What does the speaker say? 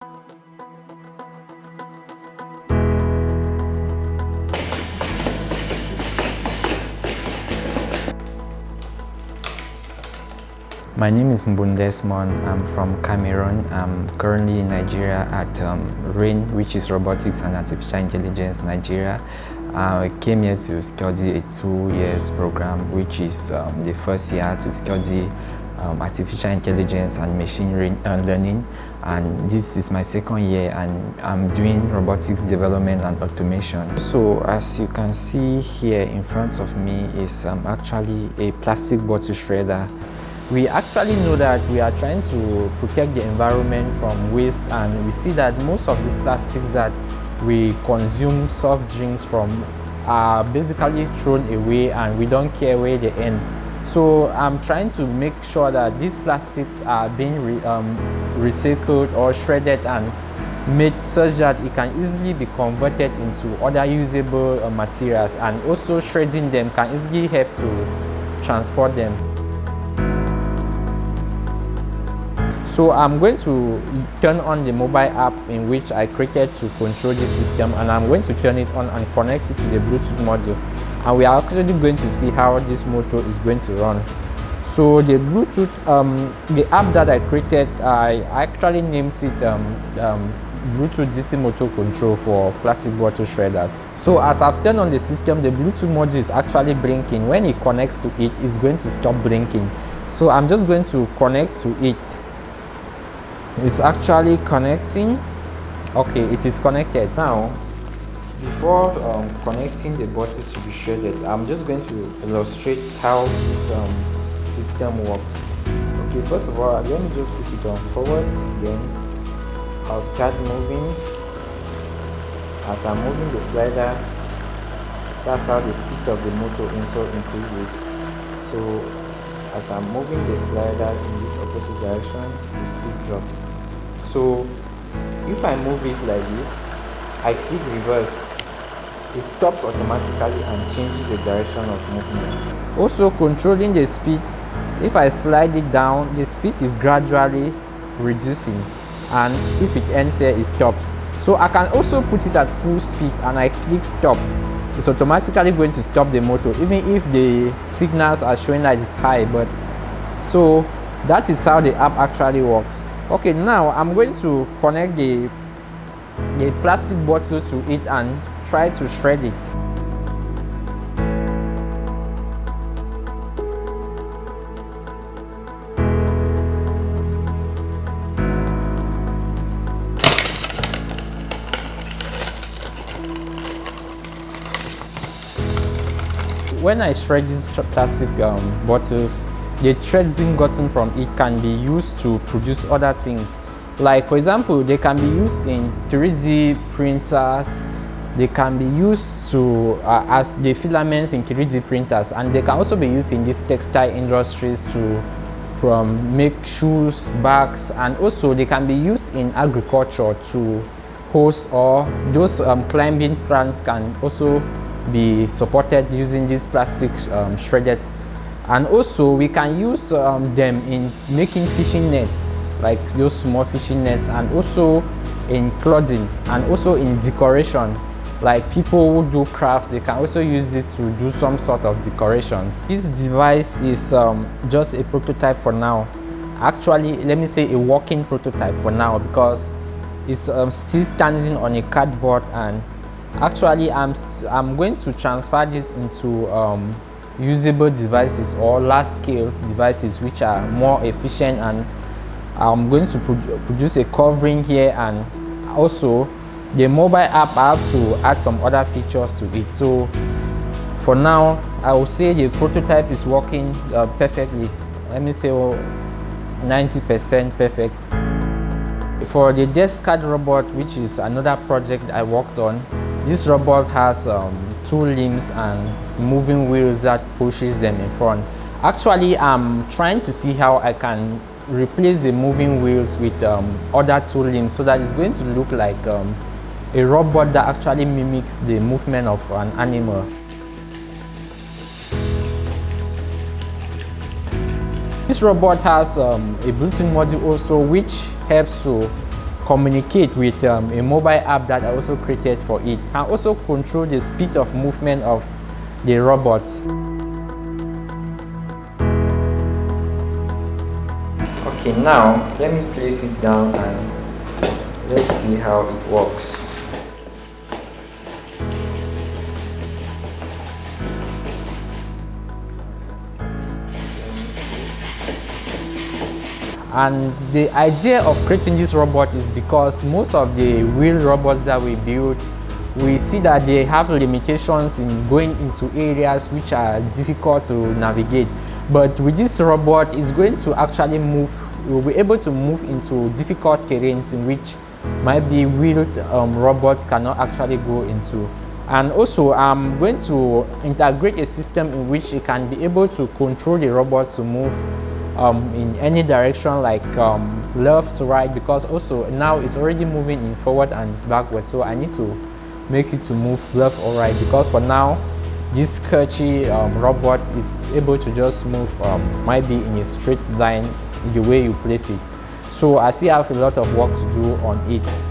My name is Desmond. I'm from Cameroon. I'm currently in Nigeria at RAIN, which is Robotics and Artificial Intelligence Nigeria. I came here to study a 2 years program, which is the first year to study artificial intelligence and machine learning. And this is my second year, and I'm doing robotics development and automation. So as you can see here in front of me is actually a plastic bottle shredder. We actually know that we are trying to protect the environment from waste, and we see that most of these plastics that we consume soft drinks from are basically thrown away, and we don't care where they end. So I'm trying to make sure that these plastics are being recycled or shredded and made such that it can easily be converted into other usable materials, and also shredding them can easily help to transport them. So I'm going to turn on the mobile app in which I created to control this system, and I'm going to turn it on and connect it to the Bluetooth module. And we are actually going to see how this motor is going to run. So the Bluetooth, the app that I created, I actually named it Bluetooth DC Motor Control for plastic bottle shredders. So as I've turned on the system, the Bluetooth module is actually blinking. When it connects to it, it's going to stop blinking. So I'm just going to connect to it. It's actually connecting. Okay, it is connected. Now, before connecting the bottle to be shredded, I'm just going to illustrate how this system works. Okay, first of all, let me just put it on forward. Then I'll start moving. As I'm moving the slider, that's how the speed of the motor insert increases. So as I'm moving the slider in this opposite direction, the speed drops. So if I move it like this, I click reverse, it stops automatically and changes the direction of movement. Also controlling the speed, if I slide it down, the speed is gradually reducing, and if it ends here, it stops. So I can also put it at full speed and I click stop. It's automatically going to stop the motor, even if the signals are showing that it's high. But so that is how the app actually works. Okay, now I'm going to connect the plastic bottle to it and try to shred it. When I shred these plastic bottles, the threads being gotten from it can be used to produce other things. Like, for example, they can be used in 3D printers. They can be used to as the filaments in 3D printers, and they can also be used in these textile industries to make shoes, bags, and also they can be used in agriculture to host, or those climbing plants can also be supported using this plastic shredded. And also we can use them in making fishing nets, like those small fishing nets, and also in clothing, and also in decoration. Like people who do craft, they can also use this to do some sort of decorations. This device is just a prototype for now. Actually, let me say a working prototype for now, because it's still standing on a cardboard, and actually I'm going to transfer this into usable devices or large-scale devices which are more efficient, and I'm going to produce a covering here, and also the mobile app, I have to add some other features to it. So for now, I will say the prototype is working perfectly. Let me say 90% perfect. For the desk card robot, which is another project I worked on, this robot has 2 limbs and moving wheels that pushes them in front. Actually, I'm trying to see how I can replace the moving wheels with other 2 limbs, so that it's going to look like a robot that actually mimics the movement of an animal. This robot has a Bluetooth module also, which helps to communicate with a mobile app that I also created for it, and also control the speed of movement of the robots. Okay, now let me place it down and let's see how it works. And the idea of creating this robot is because most of the real robots that we build, we see that they have limitations in going into areas which are difficult to navigate. But with this robot, it's going to actually move, we'll be able to move into difficult terrains in which might be wheeled robots cannot actually go into. And also, I'm going to integrate a system in which it can be able to control the robots to move in any direction, like left, right, because also now it's already moving in forward and backward, so I need to make it to move left or right, because for now this sketchy robot is able to just move might be in a straight line the way you place it. So I still have a lot of work to do on it.